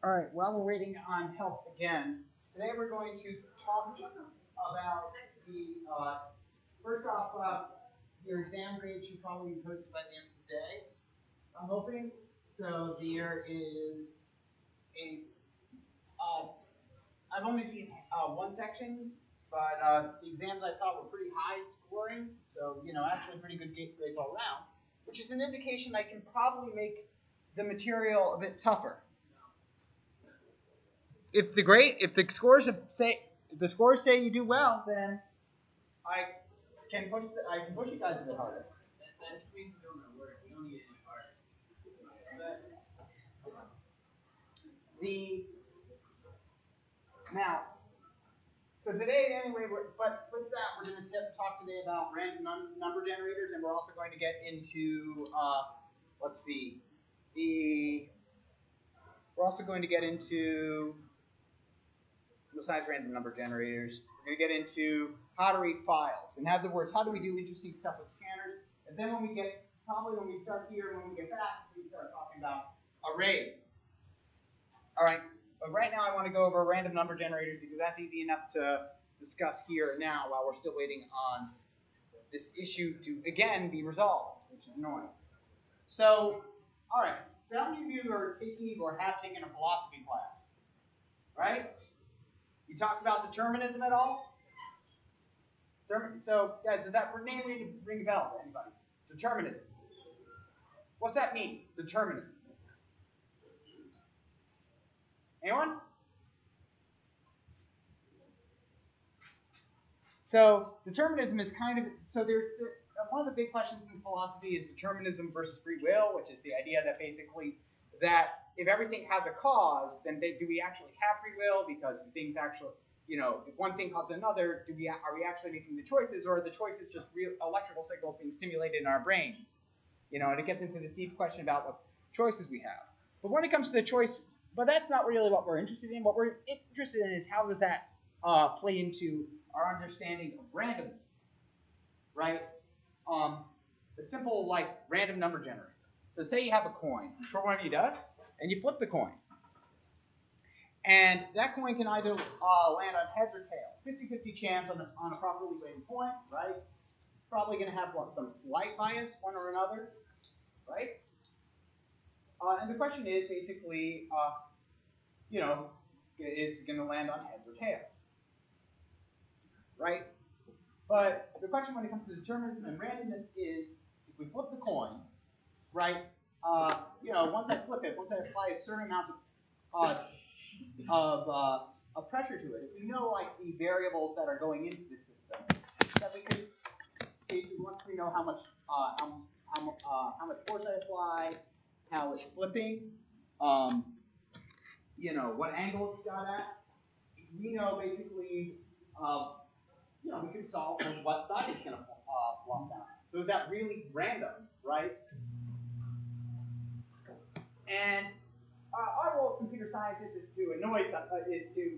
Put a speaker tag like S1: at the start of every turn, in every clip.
S1: All right, while we're waiting on help again, today we're going to talk about the, first off, your exam grade should probably be posted by the end of the day, I'm hoping. So there is a, I've only seen one sections, but the exams I saw were pretty high scoring, so, actually pretty good grades all around, which is an indication I can probably make the material a bit tougher. If the scores say you do well, then I can push you guys a bit harder.
S2: That just means we don't know work. We don't need any harder.
S1: So today anyway, but with that we're going to talk today about random number generators, and we're also going to get into we're also going to get into, besides random number generators, we're going to get into how to read files. In other words, how do we do interesting stuff with scanners? And then when we start here, when we get back, we start talking about arrays. All right, but right now I want to go over random number generators because that's easy enough to discuss here and now while we're still waiting on this issue to, again, be resolved, which is annoying. So, all right, so how many of you are taking or have taken a philosophy class, right? You talked about determinism at all? So, yeah, does that name ring a bell to anybody? Determinism. What's that mean, determinism? Anyone? So, determinism is one of the big questions in philosophy is determinism versus free will, which is the idea that basically that if everything has a cause, then do we actually have free will? Because things actually, if one thing causes another, are we actually making the choices, or are the choices just real electrical signals being stimulated in our brains? And it gets into this deep question about what choices we have. But when it comes to the choice, but that's not really what we're interested in. What we're interested in is how does that play into our understanding of randomness, right? A simple random number generator. So say you have a coin, I'm sure one of you does, and you flip the coin. And that coin can either land on heads or tails. 50-50 chance on a properly weighted coin, right? Probably going to have some slight bias, one or another, right? And the question is basically, is it going to land on heads or tails, right? But the question when it comes to determinism and randomness is, if we flip the coin, right? Once I flip it, once I apply a certain amount of pressure to it, if we know the variables that are going into the system, that we can basically, once we know how much force I apply, how it's flipping, what angle it's got at, we know basically, we can solve for what side it's going to flop down. So is that really random, right? And our role as computer scientists is to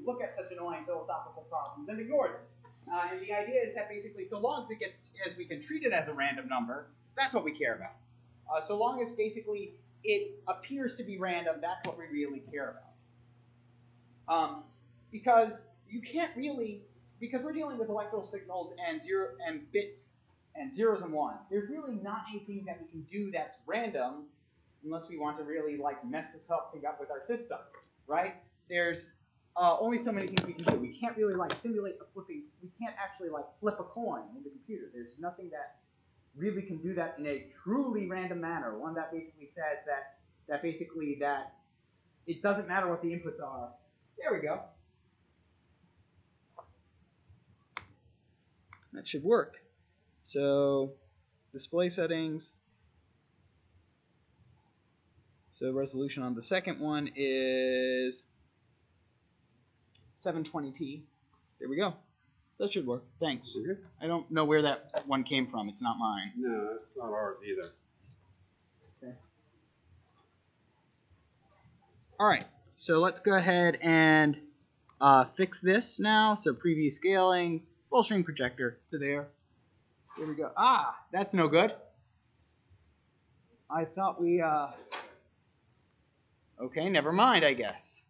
S1: look at such annoying philosophical problems and ignore them. And the idea is that basically, so long as we can treat it as a random number, that's what we care about. So long as basically it appears to be random, that's what we really care about. Because we're dealing with electrical signals and bits and zeros and ones. There's really not anything that we can do that's random unless we want to really mess something up with our system, right? There's only so many things we can do. We can't really simulate a flipping. We can't actually flip a coin in the computer. There's nothing that really can do that in a truly random manner. One that basically says that it doesn't matter what the inputs are. There we go. That should work. So display settings. So resolution on the second one is 720p. There we go. That should work. Thanks.
S3: Okay.
S1: I don't know where that one came from. It's not mine.
S3: No, it's not ours either.
S1: Okay. All right. So let's go ahead and fix this now. So preview scaling, full screen projector to there. There we go. Ah, that's no good. I thought we Okay, never mind, I guess.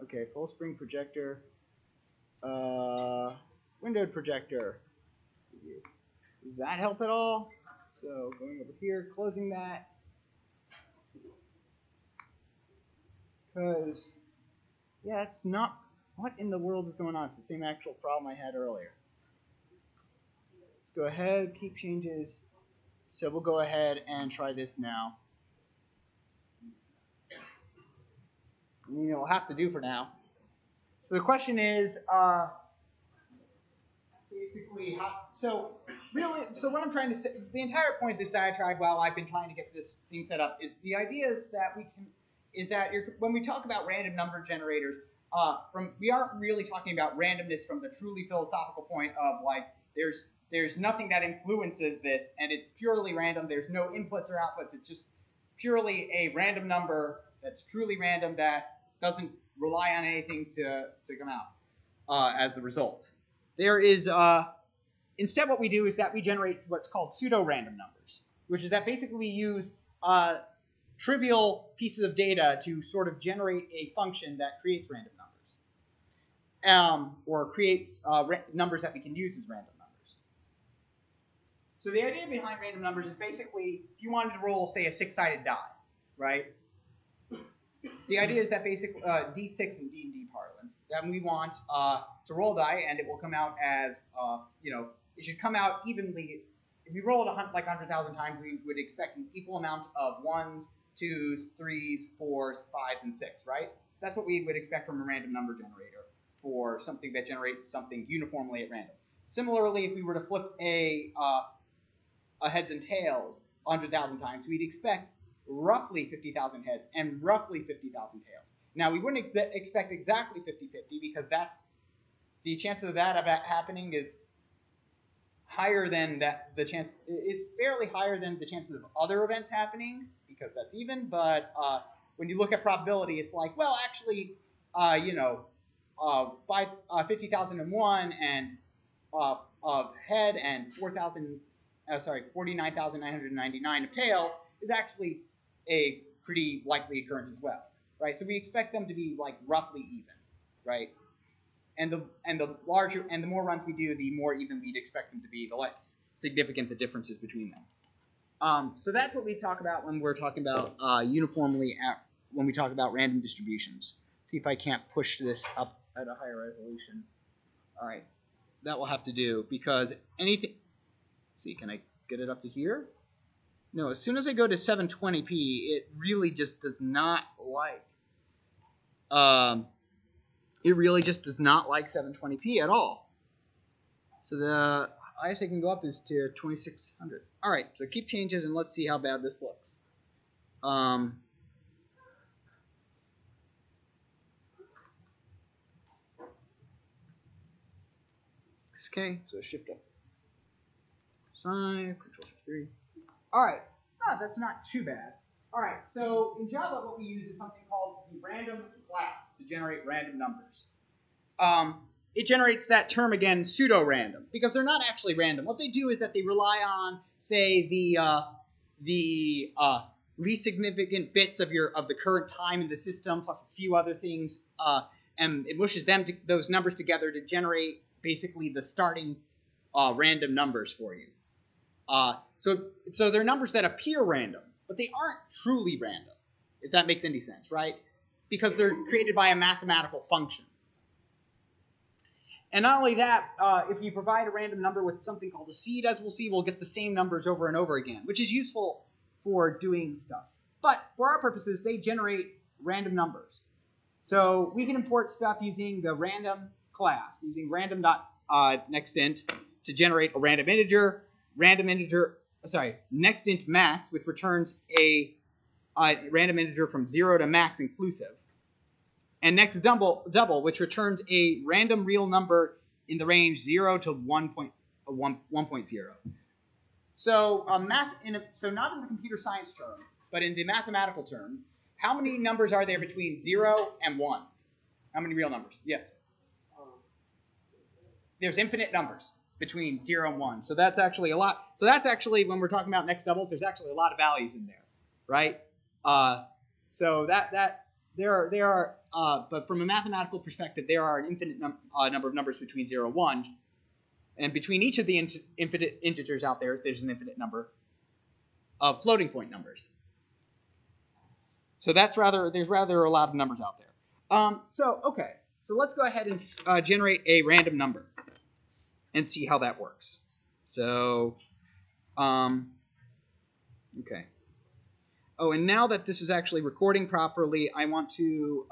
S1: Okay, full screen projector. Windowed projector. Does that help at all? So going over here, closing that. Because, yeah, it's not, what in the world is going on? It's the same actual problem I had earlier. Let's go ahead, keep changes. So we'll go ahead and try this now. We'll have to do for now. So the question is, basically, so what I'm trying to say, the entire point of this diatribe while I've been trying to get this thing set up is the idea is that when we talk about random number generators, we aren't really talking about randomness from the truly philosophical point of like there's nothing that influences this and it's purely random. There's no inputs or outputs. It's just purely a random number that's truly random that doesn't rely on anything to come out as the result. There is instead what we do is that we generate what's called pseudo-random numbers, which is that basically we use trivial pieces of data to sort of generate a function that creates random numbers, or creates numbers that we can use as random numbers. So the idea behind random numbers is basically if you wanted to roll, say, a six-sided die, right? The idea is that basically D6 in D&D parlance, that we want to roll die, and it will come out as, it should come out evenly. If we roll it like 100,000 times, we would expect an equal amount of 1s, 2s, 3s, 4s, 5s, and 6, right? That's what we would expect from a random number generator for something that generates something uniformly at random. Similarly, if we were to flip a heads and tails 100,000 times, we'd expect roughly 50,000 heads and roughly 50,000 tails. Now, we wouldn't expect exactly 50-50 because the chances of that happening is higher than it's fairly higher than the chances of other events happening because that's even, but when you look at probability, it's like, well, actually, 50,001 and of head and 49,999 of tails is actually a pretty likely occurrence as well, right? So we expect them to be like roughly even, right? And the larger and the more runs we do, the more even we'd expect them to be, the less significant the differences between them. So that's what we talk about when we're talking about when we talk about random distributions. See if I can't push this up at a higher resolution. All right, that will have to do because anything. Let's see, can I get it up to here? No, as soon as I go to 720p, it really just does not like. It really just does not like 720p at all. So the highest I can go up is to 2600. All right, so keep changes and let's see how bad this looks. Okay, so shift up. 5, Control Shift 3. All right, that's not too bad. All right, so in Java, what we use is something called the random class to generate random numbers. It generates that term again, pseudo-random, because they're not actually random. What they do is that they rely on, say, the least significant bits of the current time in the system, plus a few other things, and it mushes those numbers together to generate basically the starting random numbers for you. So they're numbers that appear random, but they aren't truly random, if that makes any sense, right? Because they're created by a mathematical function. And not only that, if you provide a random number with something called a seed, as we'll see, we'll get the same numbers over and over again, which is useful for doing stuff. But for our purposes, they generate random numbers. So we can import stuff using the random class, using random.nextInt to generate a random integer, nextInt max, which returns a random integer from 0 to max inclusive, and next double, which returns a random real number in the range 0 to 1.0. So not in the computer science term, but in the mathematical term, how many numbers are there between 0 and 1? How many real numbers? Yes. There's infinite numbers between 0 and 1. So that's actually a lot. So that's actually, when we're talking about next doubles, there's actually a lot of values in there, right? So that but from a mathematical perspective, there are an infinite number of numbers between 0 and 1, and between each of the infinite integers out there, there's an infinite number of floating point numbers. So there's rather a lot of numbers out there. So let's go ahead and generate a random number and see how that works. So, okay. Oh, and now that this is actually recording properly, I want to,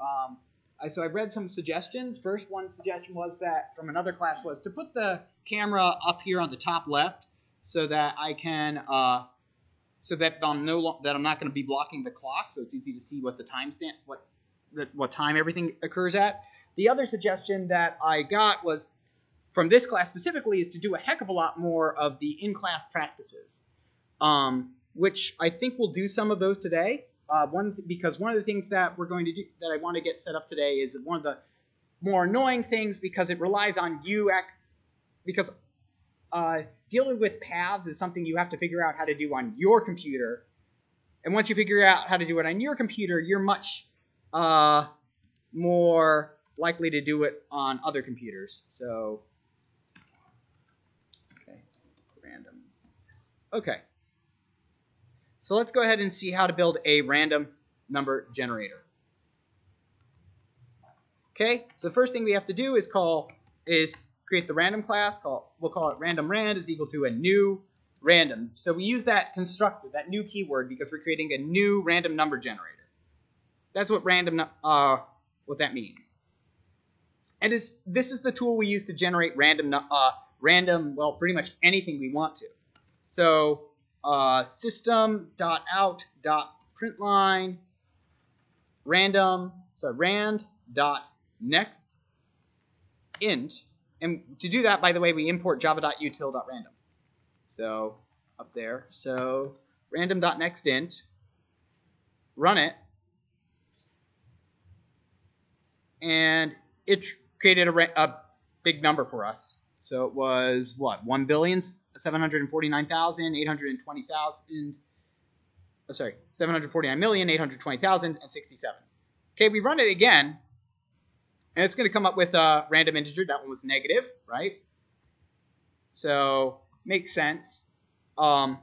S1: so I've read some suggestions. First, one suggestion was that, from another class, was to put the camera up here on the top left so that I can, so that I'm not going to be blocking the clock, so it's easy to see what the timestamp, what time everything occurs at. The other suggestion that I got was, from this class specifically, is to do a heck of a lot more of the in-class practices. Which I think we'll do some of those today. Because one of the things that we're going to do, that I want to get set up today, is one of the more annoying things, because it relies on you. Because dealing with paths is something you have to figure out how to do on your computer. And once you figure out how to do it on your computer, you're much more likely to do it on other computers. So, okay, random. Okay. So let's go ahead and see how to build a random number generator. Okay, so the first thing we have to do is create the random class. We'll call it random_rand is equal to a new random. So we use that constructor, that new keyword, because we're creating a new random number generator. That's what what that means. And this is the tool we use to generate random, well, pretty much anything we want to. So system.out.println rand.next int, and to do that, by the way, we import java.util.random. So up there, so random.next int, run it, and it created a big number for us. So it was what, 749,820,067. Okay, we run it again, and it's going to come up with a random integer. That one was negative, right? So makes sense. And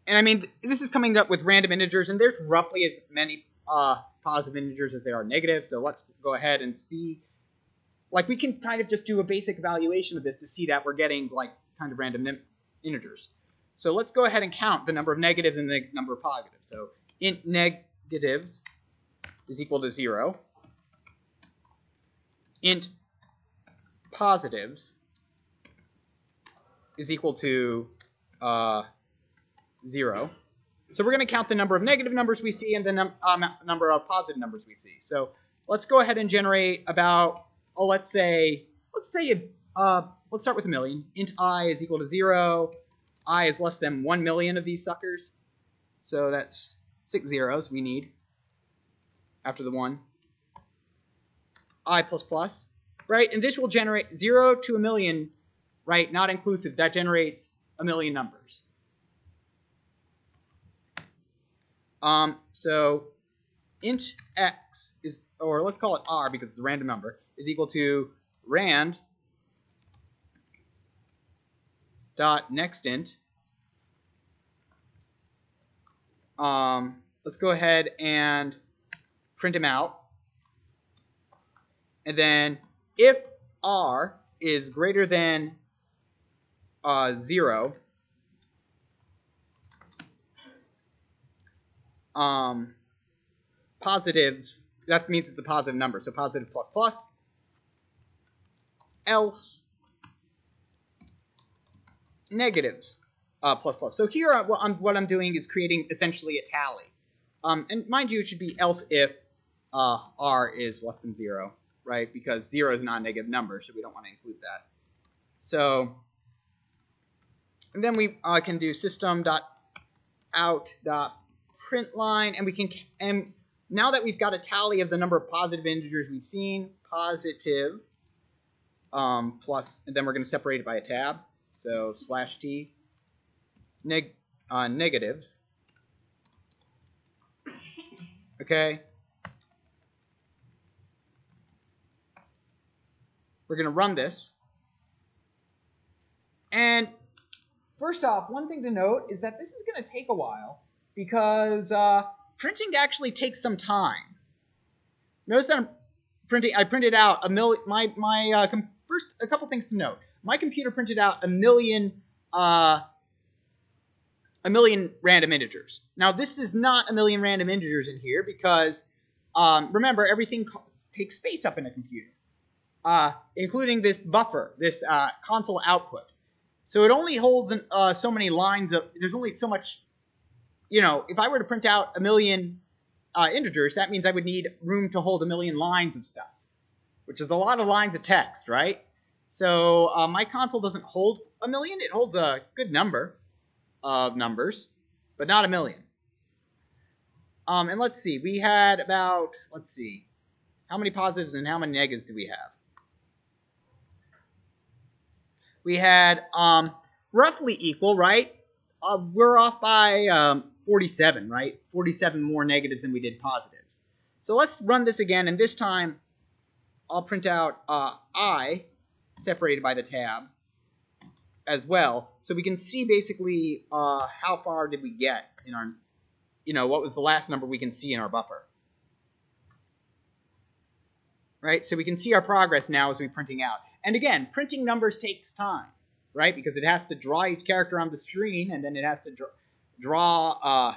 S1: I mean, this is coming up with random integers, and there's roughly as many positive integers as there are negative. So let's go ahead and see. Like, we can kind of just do a basic evaluation of this to see that we're getting, like, kind of random integers. So let's go ahead and count the number of negatives and the number of positives. So int negatives is equal to 0. Int positives is equal to 0. So we're going to count the number of negative numbers we see and the number of positive numbers we see. So let's go ahead and generate about, let's start with a million. Int I is equal to 0. I is less than 1 million of these suckers. So that's 6 zeros we need after the 1. I plus, right? And this will generate 0 to a million, right? Not inclusive. That generates a million numbers. So int x is, or let's call it r because it's a random number, is equal to rand dot nextInt. Let's go ahead and print them out. And then if r is greater than 0, positives, that means it's a positive number, so positive plus plus. Else negatives plus plus. So here what I'm doing is creating essentially a tally. And mind you, it should be else if r is less than 0, right? Because 0 is not a negative number, so we don't want to include that. So, and then we can do system.out.println, and we can, and now that we've got a tally of the number of positive integers we've seen, positive plus, and then we're going to separate it by a tab. So /t negatives. Okay. we're going to run this. And first off, one thing to note is that this is going to take a while because printing actually takes some time. Notice that I printed out a million. First, a couple things to note. My computer printed out a million random integers. Now, this is not a million random integers in here because, remember, everything takes space up in a computer, including this buffer, this console output. So it only holds so many lines of. There's only so much. If I were to print out a million integers, that means I would need room to hold a million lines of stuff, which is a lot of lines of text, right? So my console doesn't hold a million. It holds a good number of numbers, but not a million. And let's see. We had about, how many positives and how many negatives do we have? We had roughly equal, right? We're off by 47, right? 47 more negatives than we did positives. So let's run this again, and this time I'll print out I separated by the tab as well, so we can see basically how far did we get in our, what was the last number we can see in our buffer. Right, so we can see our progress now as we're printing out. And again, printing numbers takes time, right? Because it has to draw each character on the screen, and then it has to draw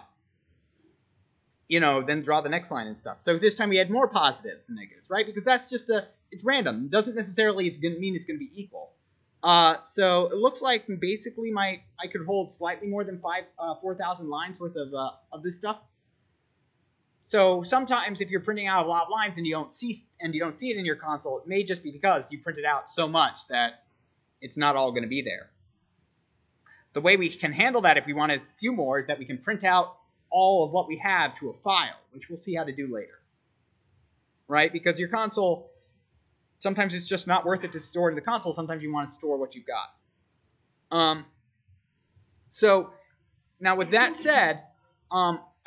S1: the next line and stuff. So this time we had more positives than negatives, right? Because that's just it's random. It doesn't necessarily mean it's going to be equal. So it looks like basically I could hold slightly more than 4,000 lines worth of this stuff. So sometimes if you're printing out a lot of lines and you don't see it in your console, it may just be because you printed out so much that it's not all going to be there. The way we can handle that if we want a few more is that we can print out all of what we have to a file, which we'll see how to do later. Right? Because your console, sometimes it's just not worth it to store in the console. Sometimes you want to store what you've got. So now with that said,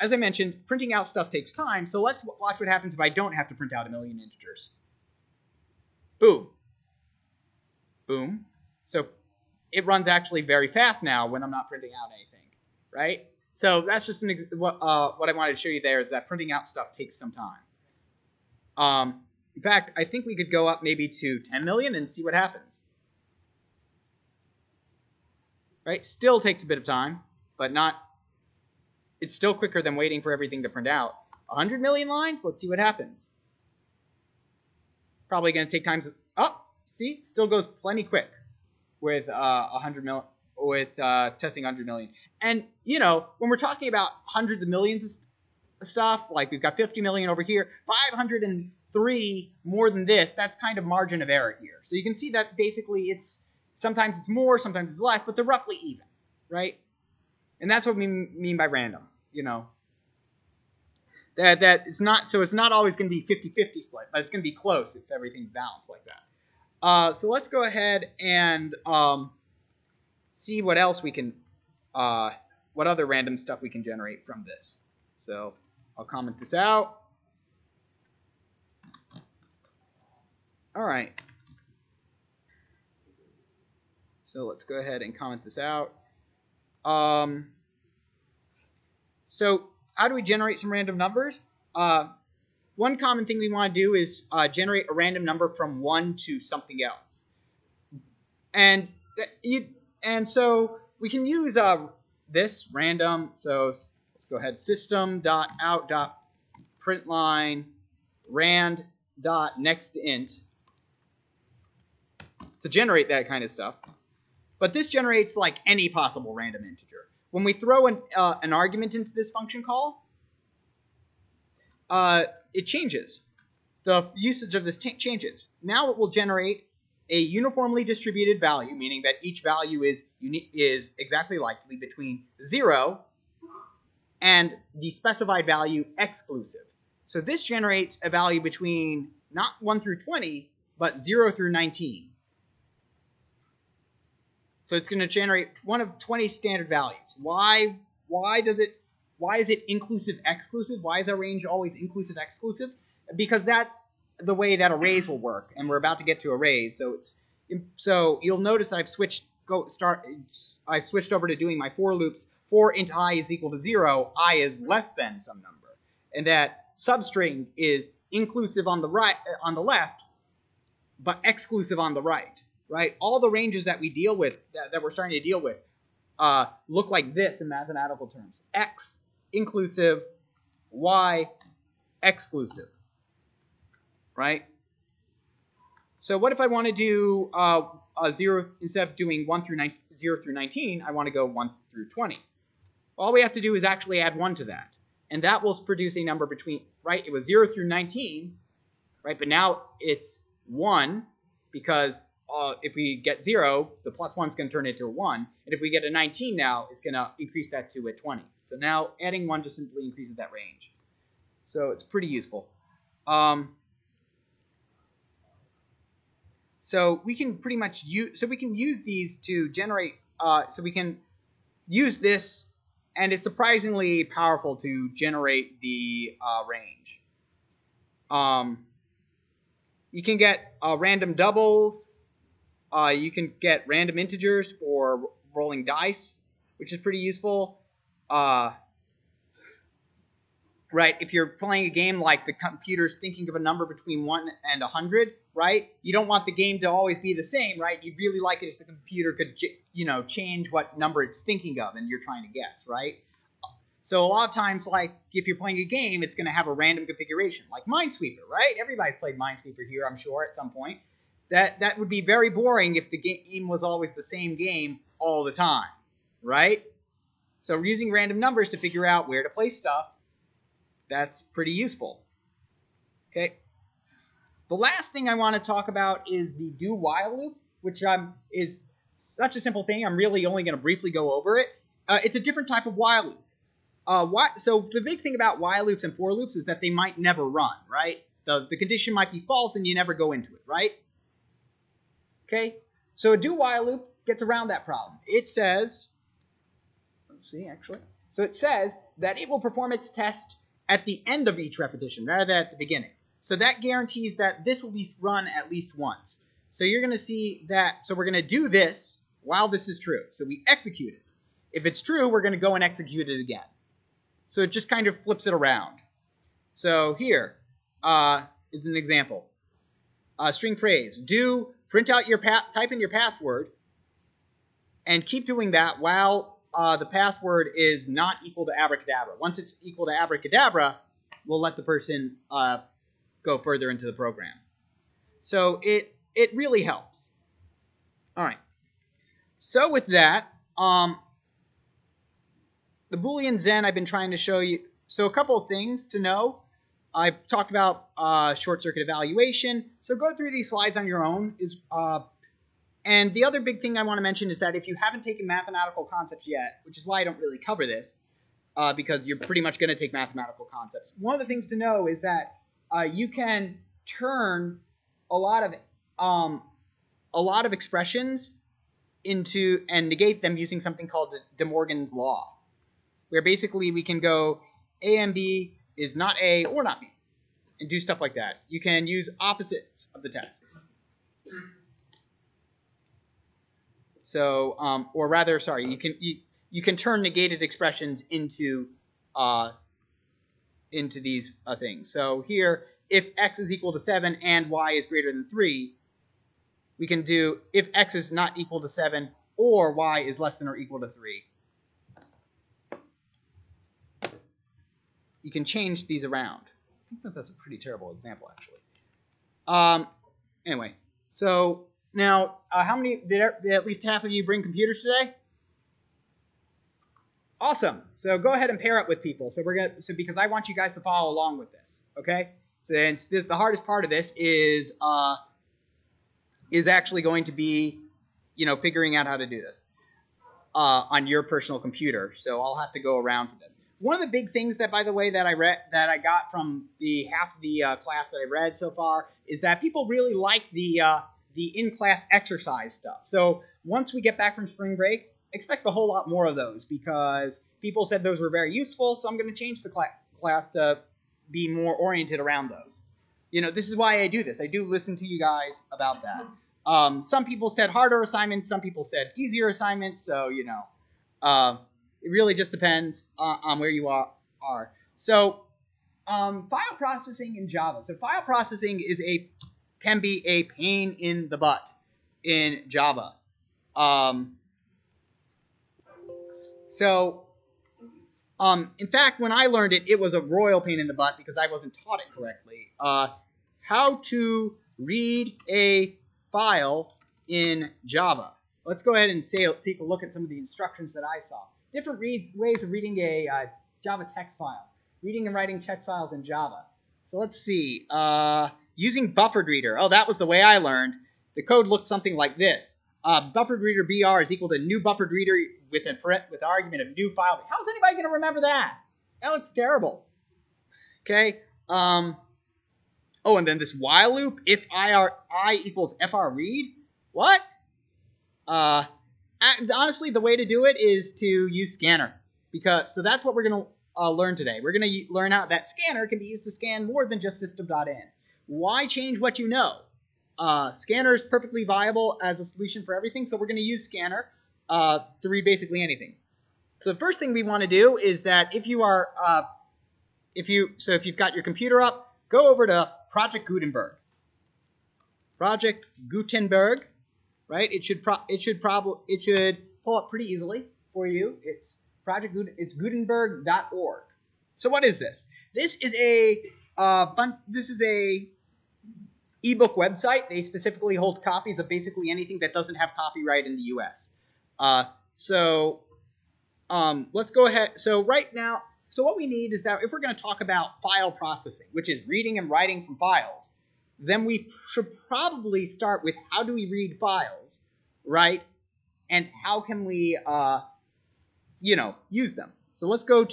S1: as I mentioned, printing out stuff takes time, so let's watch what happens if I don't have to print out a million integers. Boom. Boom. So it runs actually very fast now when I'm not printing out anything, right? So that's just what I wanted to show you there is that printing out stuff takes some time. In fact, I think we could go up maybe to 10 million and see what happens. Right? Still takes a bit of time, but not... It's still quicker than waiting for everything to print out. 100 million lines? Let's see what happens. Probably going to take time. Oh, see? Still goes plenty quick with testing 100 million. And, when we're talking about hundreds of millions of stuff, like we've got 50 million over here, 503 more than this, that's kind of margin of error here. So you can see that basically sometimes it's more, sometimes it's less, but they're roughly even, right? And that's what we mean by random, That it's not, so it's not always going to be 50-50 split, but it's going to be close if everything's balanced like that. So let's go ahead and see what else we can, what other random stuff we can generate from this. So I'll comment this out. All right. So let's go ahead and comment this out. So how do we generate some random numbers? One common thing we want to do is generate a random number from 1 to something else. And so we can use this random. So let's go ahead, system.out.println rand.nextInt to generate that kind of stuff. But this generates like any possible random integer. When we throw an argument into this function call, it changes. The usage of this changes. Now it will generate a uniformly distributed value, meaning that each value is exactly likely between 0 and the specified value exclusive. So this generates a value between not 1 through 20, but 0 through 19. So it's going to generate one of 20 standard values. Why is it inclusive exclusive? Why is our range always inclusive exclusive? Because that's the way that arrays will work, and we're about to get to arrays. So you'll notice that I've switched over to doing my for loops. For int I is equal to 0, I is less than some number, and that substring is inclusive on the right, on the left, but exclusive on the right. Right? All the ranges that we deal with, that we're starting to deal with, look like this in mathematical terms: x inclusive, y exclusive. Right? So what if I want to do 0, instead of doing 0 through 19, I want to go 1 through 20. All we have to do is actually add 1 to that. And that will produce a number between, right? It was 0 through 19, right? But now it's 1, because if we get 0, the plus 1 is going to turn into a 1. And if we get a 19 now, it's going to increase that to a 20. So now adding 1 just simply increases that range. So it's pretty useful. So we can pretty much use these to generate, so we can use this, and it's surprisingly powerful to generate the range. You can get random doubles. You can get random integers for rolling dice, which is pretty useful. Right, if you're playing a game like the computer's thinking of a number between 1 and 100, right? You don't want the game to always be the same, right? You'd really like it if the computer could, change what number it's thinking of and you're trying to guess, right? So a lot of times, like, if you're playing a game, it's going to have a random configuration, like Minesweeper, right? Everybody's played Minesweeper here, I'm sure, at some point. That would be very boring if the game was always the same game all the time, right? So we're using random numbers to figure out where to place stuff. That's pretty useful. Okay. The last thing I want to talk about is the do while loop, which is such a simple thing. I'm really only going to briefly go over it. It's a different type of while loop. So the big thing about while loops and for loops is that they might never run, right? The condition might be false and you never go into it, right? Okay. So a do while loop gets around that problem. It says, let's see, actually. So it says that it will perform its test at the end of each repetition rather than at the beginning. So that guarantees that this will be run at least once. So you're going to see that, so we're going to do this while this is true. So we execute it. If it's true, we're going to go and execute it again. So it just kind of flips it around. So here is an example. String phrase, do print out your type in your password, and keep doing that while the password is not equal to abracadabra. Once it's equal to abracadabra, we'll let the person go further into the program. So it really helps. All right. So with that, the Boolean Zen I've been trying to show you. So a couple of things to know. I've talked about short circuit evaluation. So go through these slides on your own. And the other big thing I want to mention is that if you haven't taken mathematical concepts yet, which is why I don't really cover this, because you're pretty much going to take mathematical concepts. One of the things to know is that you can turn a lot of expressions into and negate them using something called the DeMorgans Law, where basically we can go A and B is not A or not B, and do stuff like that. You can use opposites of the test. So, or rather, sorry, you can turn negated expressions into these things. So here, if x is equal to 7 and y is greater than 3, we can do if x is not equal to 7 or y is less than or equal to 3. You can change these around. I think that that's a pretty terrible example, actually. Anyway, so now, how many did at least half of you bring computers today? Awesome. So go ahead and pair up with people. So because I want you guys to follow along with this. Okay. Since the hardest part of this is actually going to be, figuring out how to do this on your personal computer. So I'll have to go around for this. One of the big things that, by the way, that I got from the half of the class that I read so far is that people really like the in-class exercise stuff. So once we get back from spring break, expect a whole lot more of those because people said those were very useful. So I'm going to change the class to be more oriented around those. This is why I do this. I do listen to you guys about that. Some people said harder assignments. Some people said easier assignments. So, it really just depends on where you are. So, file processing in Java. So, file processing can be a pain in the butt in Java. In fact, when I learned it, it was a royal pain in the butt because I wasn't taught it correctly. How to read a file in Java. Let's go ahead and take a look at some of the instructions that I saw. Different ways of reading a Java text file. Reading and writing text files in Java. So let's see. Using buffered reader. Oh, that was the way I learned. The code looked something like this. Buffered reader BR is equal to new buffered reader with an argument of new file. How's anybody going to remember that? That looks terrible. Okay. Oh, and then this while loop, if I equals fr read. What? Honestly, the way to do it is to use scanner. So that's what we're going to learn today. We're going to learn out that scanner can be used to scan more than just system.in. Why change what you know? Scanner is perfectly viable as a solution for everything, so we're going to use scanner to read basically anything. So the first thing we want to do is that if you've got your computer up, go over to Project Gutenberg. Project Gutenberg, right? It should pull up pretty easily for you. It's Gutenberg.org. So what is this? This is a ebook website. They specifically hold copies of basically anything that doesn't have copyright in the U.S. Let's go ahead. So right now, what we need is that if we're going to talk about file processing, which is reading and writing from files, then we should probably start with how do we read files, right? And how can we, use them. So let's go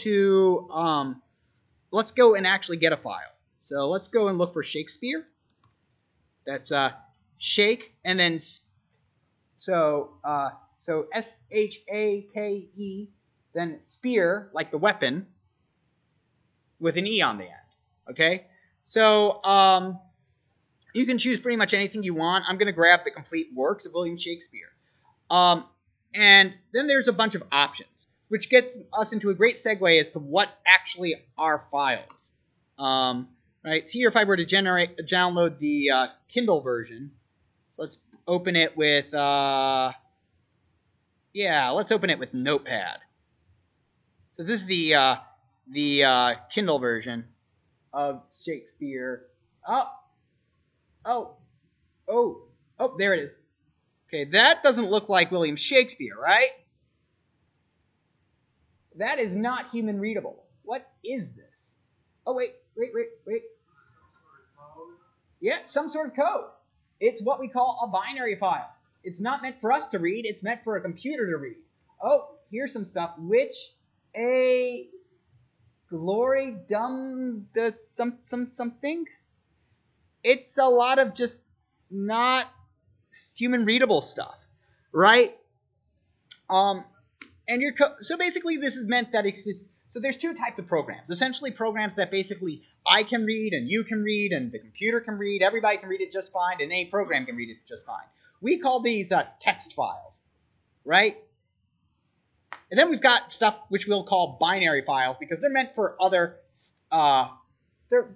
S1: and actually get a file. So let's go and look for Shakespeare. That's shake, and then so SHAKE, then spear, like the weapon, with an E on the end. Okay, so you can choose pretty much anything you want. I'm going to grab the complete works of William Shakespeare, and then there's a bunch of options, which gets us into a great segue as to what actually are files. Right, so here if I were to download the Kindle version, let's open it with, let's open it with Notepad. So this is the Kindle version of Shakespeare. Oh, there it is. Okay, that doesn't look like William Shakespeare, right? That is not human readable. What is this? Oh, wait. Yeah, some sort of code. It's what we call a binary file. It's not meant for us to read. It's meant for a computer to read. Oh, here's some stuff. Which a glory dumb something. It's a lot of just not human readable stuff, right? So basically this is meant that so there's two types of programs. Essentially programs that basically I can read and you can read and the computer can read. Everybody can read it just fine and any program can read it just fine. We call these text files, right? And then we've got stuff which we'll call binary files because they're meant for other, they're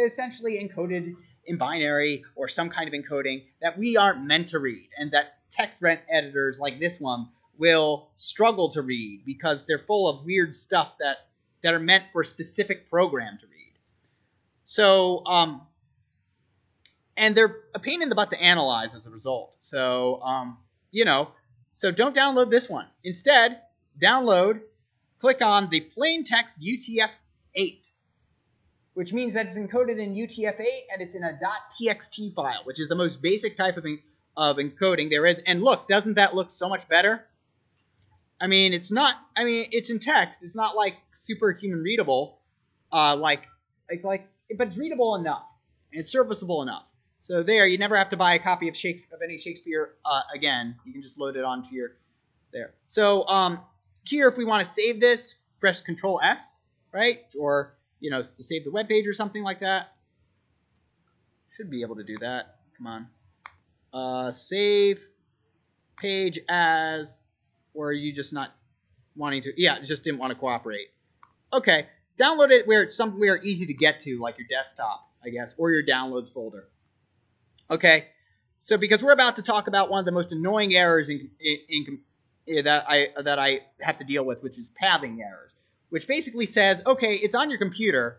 S1: essentially encoded in binary or some kind of encoding that we aren't meant to read and that text editors like this one will struggle to read because they're full of weird stuff that are meant for a specific program to read. So, and they're a pain in the butt to analyze as a result. So, so don't download this one. Instead, click on the plain text UTF-8, which means that it's encoded in UTF-8 and it's in a .txt file, which is the most basic type of encoding there is. And look, doesn't that look so much better? It's in text. It's not like super human readable, but it's readable enough and it's serviceable enough. So there, you never have to buy a copy of any Shakespeare again. You can just load it onto your there. So here, if we want to save this, press Control S, right? Or to save the web page or something like that. Should be able to do that. Come on. Save page as, or are you just not wanting to? Yeah, just didn't want to cooperate. Okay, download it where it's somewhere easy to get to, like your desktop, I guess, or your downloads folder. Okay, so because we're about to talk about one of the most annoying errors that I have to deal with, which is pathing errors, which basically says, okay, it's on your computer.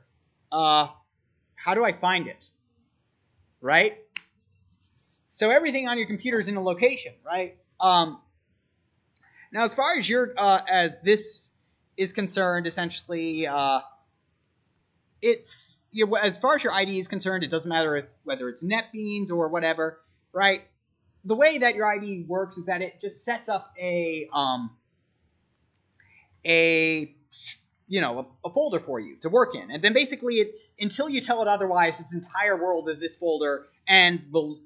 S1: How do I find it? Right? So everything on your computer is in a location, right? Now, as far as as this is concerned, essentially, it's as far as your ID is concerned, it doesn't matter whether it's NetBeans or whatever, right? The way that your ID works is that it just sets up a folder for you to work in, and then basically until you tell it otherwise, its entire world is this folder and the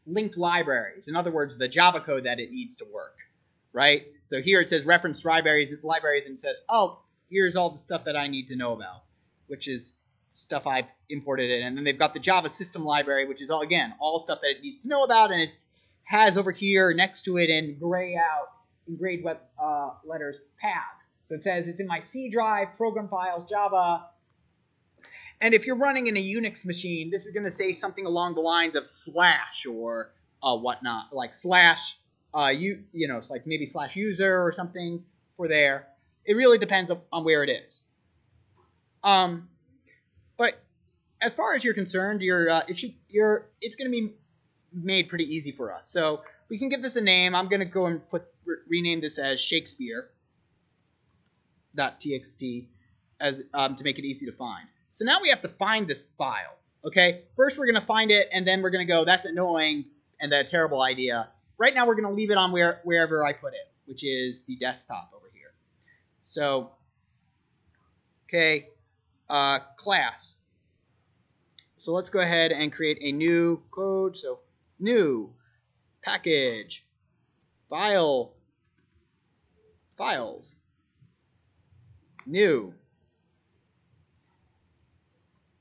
S1: linked libraries. In other words, the Java code that it needs to work, right? So here it says reference libraries, and it says, oh, here's all the stuff that I need to know about, which is stuff I've imported in. And then they've got the Java system library, which is all stuff that it needs to know about, and it has over here next to it in grayed letters path. So it says it's in my C drive, program files, Java. And if you're running in a Unix machine, this is going to say something along the lines of slash or whatnot, like slash, it's like maybe slash user or something for there. It really depends on where it is. But as far as you're concerned, it's going to be made pretty easy for us. So we can give this a name. I'm going to go and rename this as Shakespeare.txt as to make it easy to find. So now we have to find this file. Okay, first we're going to find it, and then we're going to go, that's annoying and that's a terrible idea. Right now we're going to leave it on wherever I put it, which is the desktop over here. So, okay, class. So let's go ahead and create a new code. So new package files new.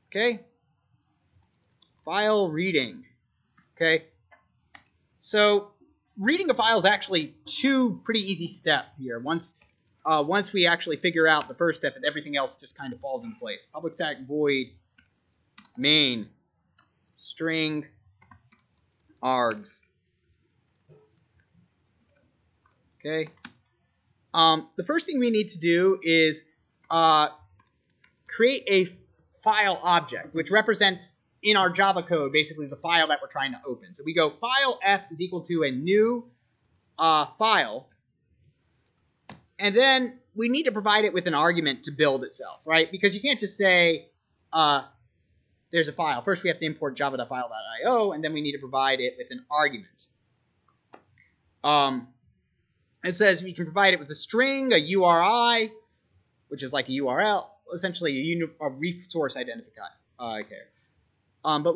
S1: Okay, file reading. Okay, so reading a file is actually two pretty easy steps here. Once we actually figure out the first step, and everything else just kind of falls in place. Public static void main string args. Okay. The first thing we need to do is create a file object, which represents in our Java code basically the file that we're trying to open. So we go file f is equal to a new file, and then we need to provide it with an argument to build itself, right? Because you can't just say there's a file. First we have to import java.file.io, and then we need to provide it with an argument. It says we can provide it with a string, a URI, which is like a URL, essentially a resource identifier. But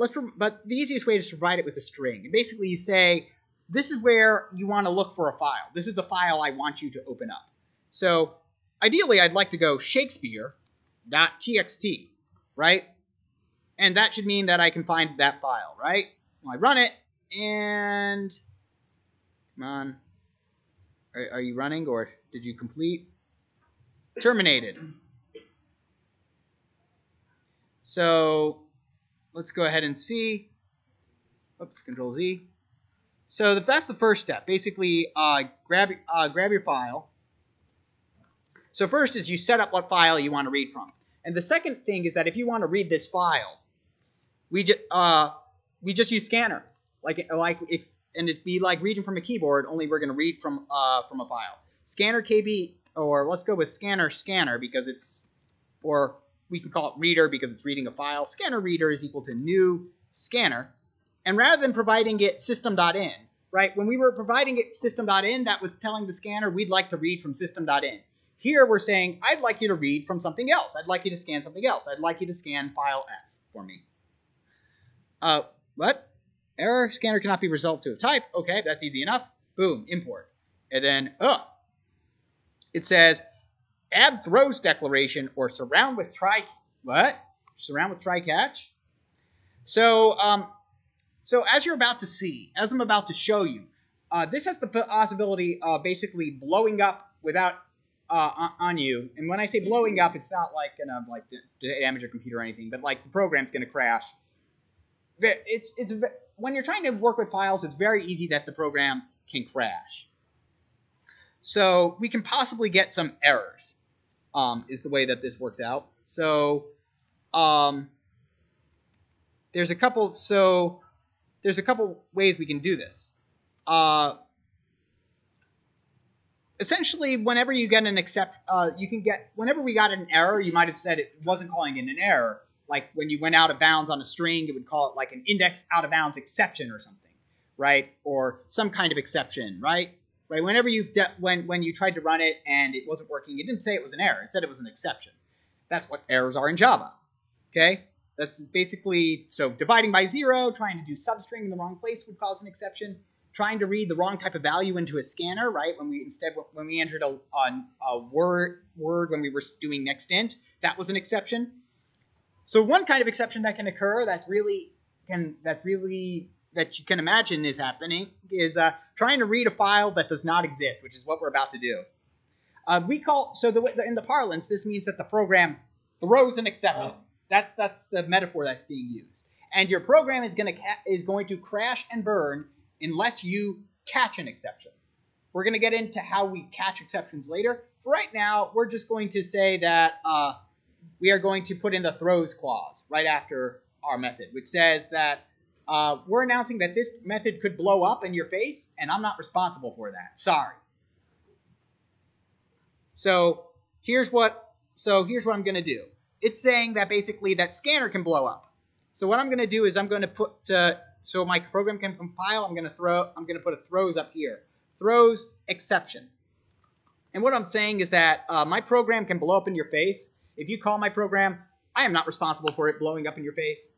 S1: the easiest way is to provide it with a string. And basically you say, this is where you want to look for a file. This is the file I want you to open up. So ideally I'd like to go Shakespeare.txt, right? And that should mean that I can find that file, right? Well, I run it, and come on. Are you running, or did you complete? Terminated. So let's go ahead and see. Oops, Control Z. So that's the first step. Basically, grab your file. So first is you set up what file you want to read from. And the second thing is that if you want to read this file, we just use scanner. And it'd be like reading from a keyboard, only we're going to read from a file. Scanner KB, or let's go with scanner because it's, or we can call it reader because it's reading a file. Scanner reader is equal to new scanner. And rather than providing it system.in, right? When we were providing it system.in, that was telling the scanner we'd like to read from system.in. Here we're saying, I'd like you to read from something else. I'd like you to scan something else. I'd like you to scan file F for me. What? Error, scanner cannot be resolved to a type. Okay, that's easy enough. Boom, import. And then, it says, add throws declaration or surround with try. What? Surround with try catch? So, so as you're about to see, as I'm about to show you, this has the possibility of basically blowing up without on you. And when I say blowing up, it's not like gonna like damage your computer or anything, but like the program's gonna crash. It's when you're trying to work with files, it's very easy that the program can crash. So we can possibly get some errors. Is the way that this works out. So there's a couple. So there's a couple ways we can do this. Essentially, whenever you get an whenever we got an error, you might have said it wasn't calling in an error. Like when you went out of bounds on a string, it would call it like an index out of bounds exception or something, right? Or some kind of exception, right? Right. Whenever when you tried to run it and it wasn't working, it didn't say it was an error. It said it was an exception. That's what errors are in Java. Okay. That's basically, so dividing by 0, trying to do substring in the wrong place would cause an exception. Trying to read the wrong type of value into a scanner, right? When we entered a word when we were doing next int, that was an exception. So one kind of exception that can occur that you can imagine is happening is trying to read a file that does not exist, which is what we're about to do. In the parlance, this means that the program throws an exception. That's the metaphor that's being used. And your program is going to crash and burn unless you catch an exception. We're going to get into how we catch exceptions later. For right now, we're just going to say that we are going to put in the throws clause right after our method, which says that we're announcing that this method could blow up in your face, and I'm not responsible for that. Sorry. So here's what I'm going to do. It's saying that basically that scanner can blow up. So what I'm going to do is I'm going to put so my program can compile. I'm going to put a throws up here. Throws exception. And what I'm saying is that my program can blow up in your face. If you call my program, I am not responsible for it blowing up in your face.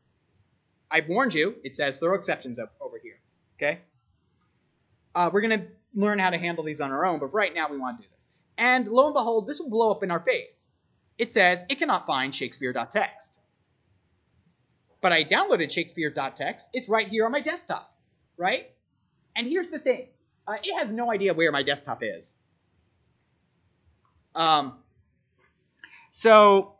S1: I've warned you. It says throw exceptions up over here. Okay. We're going to learn how to handle these on our own, but right now we want to do this. And lo and behold, this will blow up in our face. It says it cannot find Shakespeare.txt. But I downloaded Shakespeare.txt. It's right here on my desktop, right? And here's the thing. It has no idea where my desktop is. So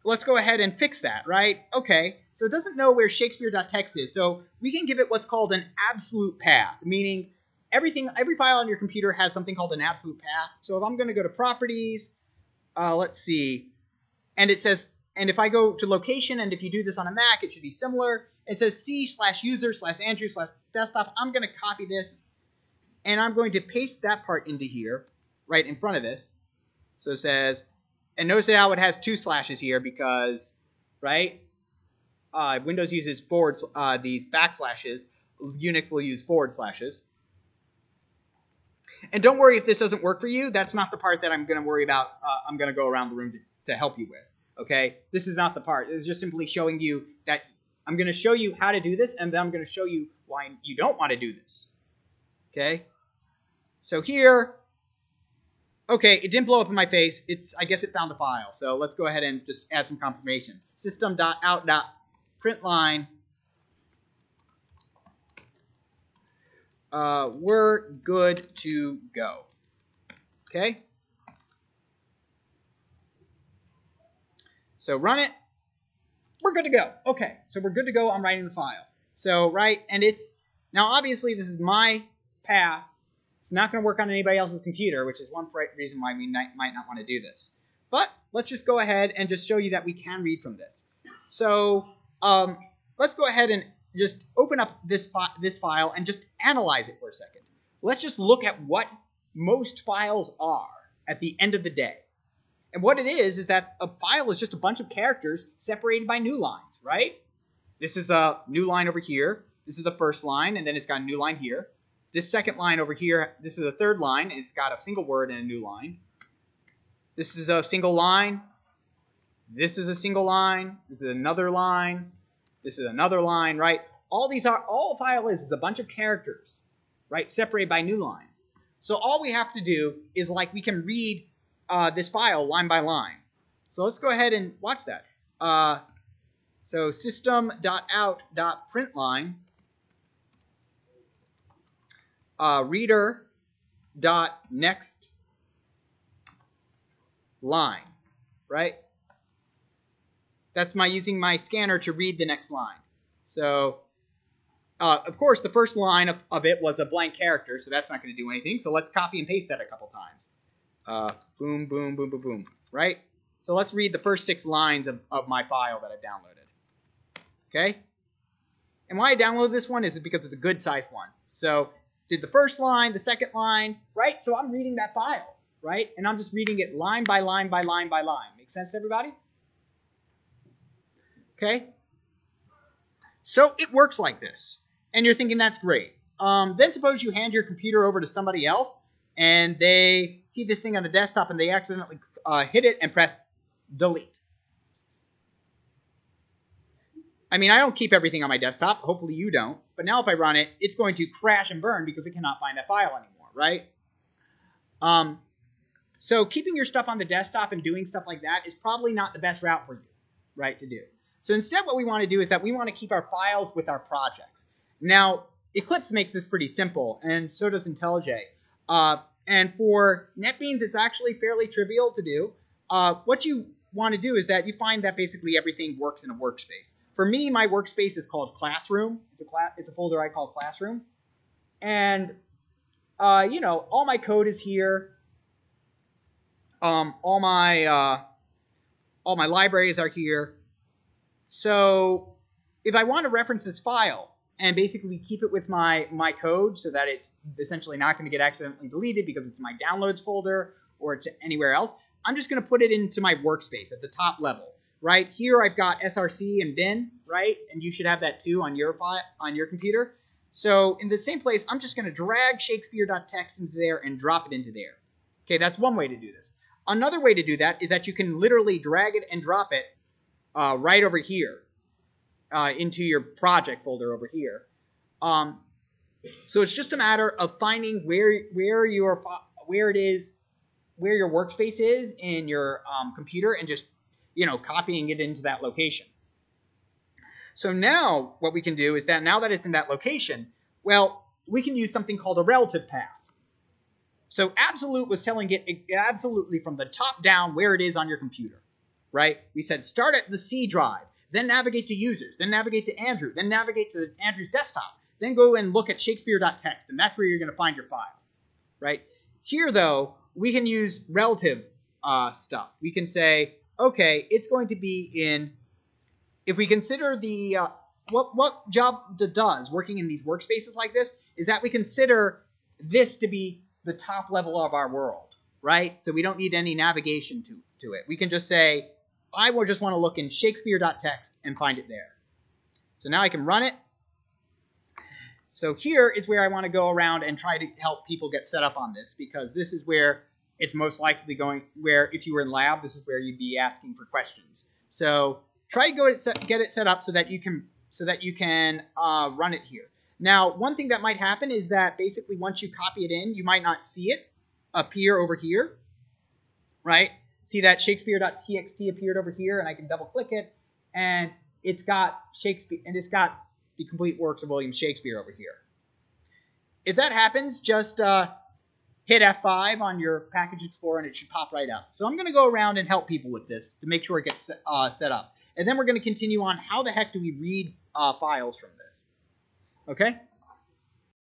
S1: let's go ahead and fix that, right? Okay. So it doesn't know where Shakespeare.txt is. So we can give it what's called an absolute path, meaning every file on your computer has something called an absolute path. So if I'm going to go to properties, let's see, and it says, and if I go to location, and if you do this on a Mac, it should be similar. It says C/user/Andrew/desktop. I'm going to copy this, and I'm going to paste that part into here, right in front of this. So it says, and notice how it has 2 slashes here because, right, Windows uses these backslashes. Unix will use forward slashes. And don't worry if this doesn't work for you. That's not the part that I'm going to worry about. I'm going to go around the room to help you with. Okay? This is not the part. It's just simply showing you that I'm going to show you how to do this, and then I'm going to show you why you don't want to do this. Okay? So here, okay, it didn't blow up in my face. I guess it found the file. So let's go ahead and just add some confirmation. System.out.println. We're good to go. Okay? So run it. We're good to go. Okay, so we're good to go. I'm writing the file. So, right, and now obviously this is my path. It's not going to work on anybody else's computer, which is one reason why we might not want to do this. But let's just go ahead and just show you that we can read from this. So let's go ahead and just open up this file and just analyze it for a second. Let's just look at what most files are at the end of the day. And what it is that a file is just a bunch of characters separated by new lines, right? This is a new line over here. This is the first line, and then it's got a new line here. This second line over here, this is a third line, and it's got a single word and a new line. This is a single line. This is a single line. This is another line. This is another line, right? All a file is a bunch of characters, right, separated by new lines. So all we have to do is we can read this file line by line. So let's go ahead and watch that. So system.out.println reader.next line, right? That's using my scanner to read the next line. So, of course, the first line of it was a blank character, so that's not going to do anything. So let's copy and paste that a couple times. Boom, boom, boom, boom, boom, right? So let's read the first 6 lines of my file that I've downloaded. Okay? And why I downloaded this one is because it's a good sized one. So did the first line, the second line, right? So I'm reading that file, right? And I'm just reading it line by line by line by line. Make sense to everybody? Okay? So it works like this. And you're thinking that's great. Then suppose you hand your computer over to somebody else and they see this thing on the desktop and they accidentally hit it and press delete. I mean, I don't keep everything on my desktop. Hopefully you don't. But now if I run it, it's going to crash and burn because it cannot find that file anymore, right? So keeping your stuff on the desktop and doing stuff like that is probably not the best route for you, right, to do. So instead what we want to do is that we want to keep our files with our projects. Now, Eclipse makes this pretty simple, and so does IntelliJ. And for NetBeans, it's actually fairly trivial to do. What you want to do is that you find that basically everything works in a workspace. For me, my workspace is called Classroom. It's a folder I call Classroom. And, you know, all my code is here. All my libraries are here. So if I want to reference this file and basically keep it with my code so that it's essentially not going to get accidentally deleted because it's my downloads folder or it's anywhere else, I'm just going to put it into my workspace at the top level. Right here, I've got src and bin, right? And you should have that too on your computer. So in the same place, I'm just going to drag Shakespeare.txt into there and drop it into there. Okay, that's one way to do this. Another way to do that is that you can literally drag it and drop it right over here into your project folder over here. So it's just a matter of finding where your workspace is in your computer and just copying it into that location. So now what we can do is that now that it's in that location, well, we can use something called a relative path. So Absolute was telling it absolutely from the top down where it is on your computer, right? We said start at the C drive, then navigate to users, then navigate to Andrew, then navigate to Andrew's desktop, then go and look at Shakespeare.txt, and that's where you're going to find your file, right? Here, though, we can use relative stuff. We can say, okay, it's going to be in, if we consider the, what job does working in these workspaces like this is that we consider this to be the top level of our world, right? So we don't need any navigation to it. We can just say, I will just want to look in Shakespeare.txt and find it there. So now I can run it. So here is where I want to go around and try to help people get set up on this, because this is where it's most likely going, where if you were in lab, this is where you'd be asking for questions. So try to get it set up so that you can run it here. Now, one thing that might happen is that basically once you copy it in, you might not see it appear over here, right? See that Shakespeare.txt appeared over here, and I can double click it, and it's got Shakespeare, and it's got the complete works of William Shakespeare over here. If that happens, just hit F5 on your Package Explorer, and it should pop right up. So I'm going to go around and help people with this to make sure it gets set up. And then we're going to continue on how the heck do we read files from this. Okay?